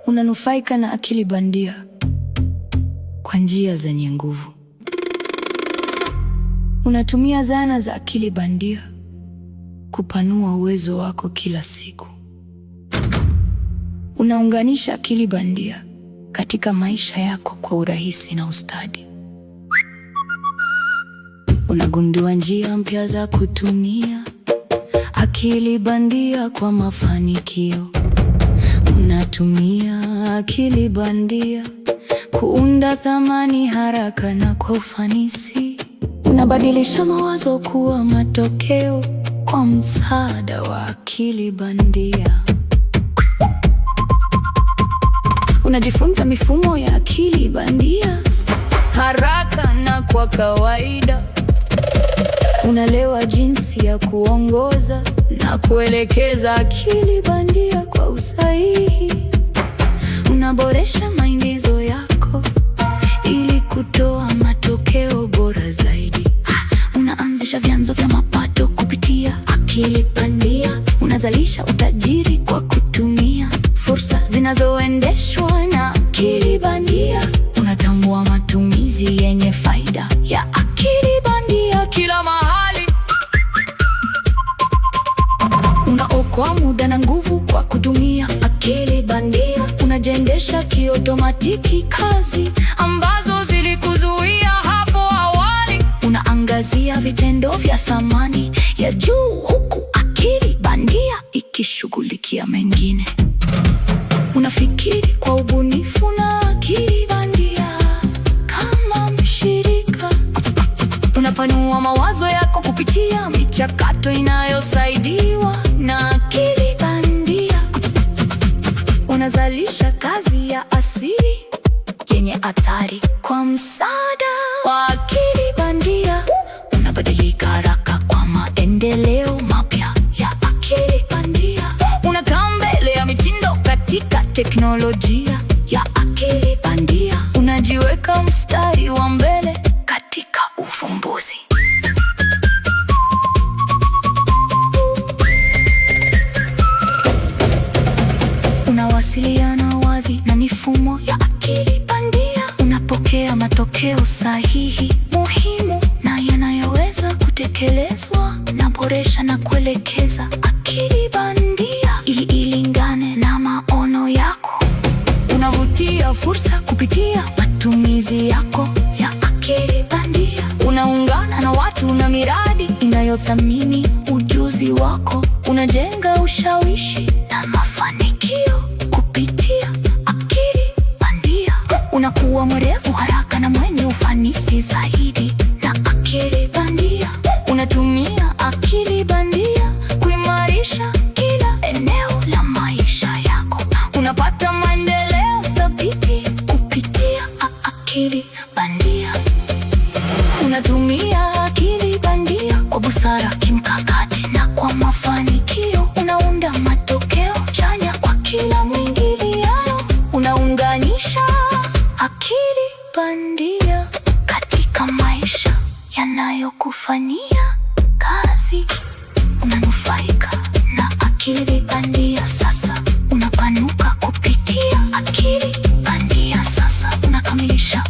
Unanufaika na akili bandia kwa njia zenye nguvu. Unatumia zana za akili bandia kupanua uwezo wako kila siku. Unaunganisha akili bandia katika maisha yako kwa urahisi na ustadi. Unagundua njia mpya za kutumia akili bandia kwa mafanikio. Unatumia akili bandia kuunda thamani haraka na kwa ufanisi. Unabadilisha mawazo kuwa matokeo kwa msaada wa akili bandia. Unajifunza mifumo ya akili bandia haraka na kwa kawaida. Unaelewa jinsi ya kuongoza na kuelekeza akili bandia kwa usahihi. Unaboresha maingizo yako ili kutoa matokeo bora zaidi. Unaanzisha vyanzo vya mapato kupitia akili bandia. Unazalisha utajiri kwa kutumia fursa zinazoendeshwa na akili bandia. Unatambua matumizi yenye faida ya akili bandia kila mahali. Unaokoa muda na nguvu kwa kutumia akili bandia. Unajiendesha kiotomatiki kazi ambazo zilikuzuia hapo awali. Unaangazia vitendo vya thamani ya juu huku akili bandia ikishughulikia mengine. Unafikiri kwa ubunifu na akili bandia kama mshirika. Unapanua mawazo yako kupitia michakato inayosaidiwa na akili bandia. Unazalisha kazi ya asili yenye athari kwa msaada wa akili bandia. Unabadilika haraka kwa maendeleo mapya ya akili bandia. Unakaa mbele ya mitindo katika teknolojia ya akili bandia. Unajiweka mstari wa mbele katika ufumbuzi. Unawasiliana wazi na mifumo ya akili bandia. Unapokea matokeo sahihi, muhimu na yanayoweza kutekelezwa. Unaboresha na kuelekeza akili bandia ili ilingane na maono yako. Unavutia fursa kupitia matumizi yako ya akili bandia. Unaungana na watu na miradi inayothamini ujuzi wako. Unajenga ushawishi na mafanikio kupitia akili bandia. Unakuwa mwerevu haraka na mwenye ufanisi zaidi na akili bandia. Unatumia akili bandia kuimarisha kila eneo la maisha yako. Unapata maendeleo thabiti kupitia akili bandia. Unatumia akili bandia kwa busara, kimkakati na kwa mafanikio. Unaunda matokeo chanya kwa kila mwingiliano. Unaunganisha akili bandia katika maisha yanayokufanyia kazi. Unanufaika na akili bandia sasa. Unapanuka kupitia akili bandia sasa. Unakamilisha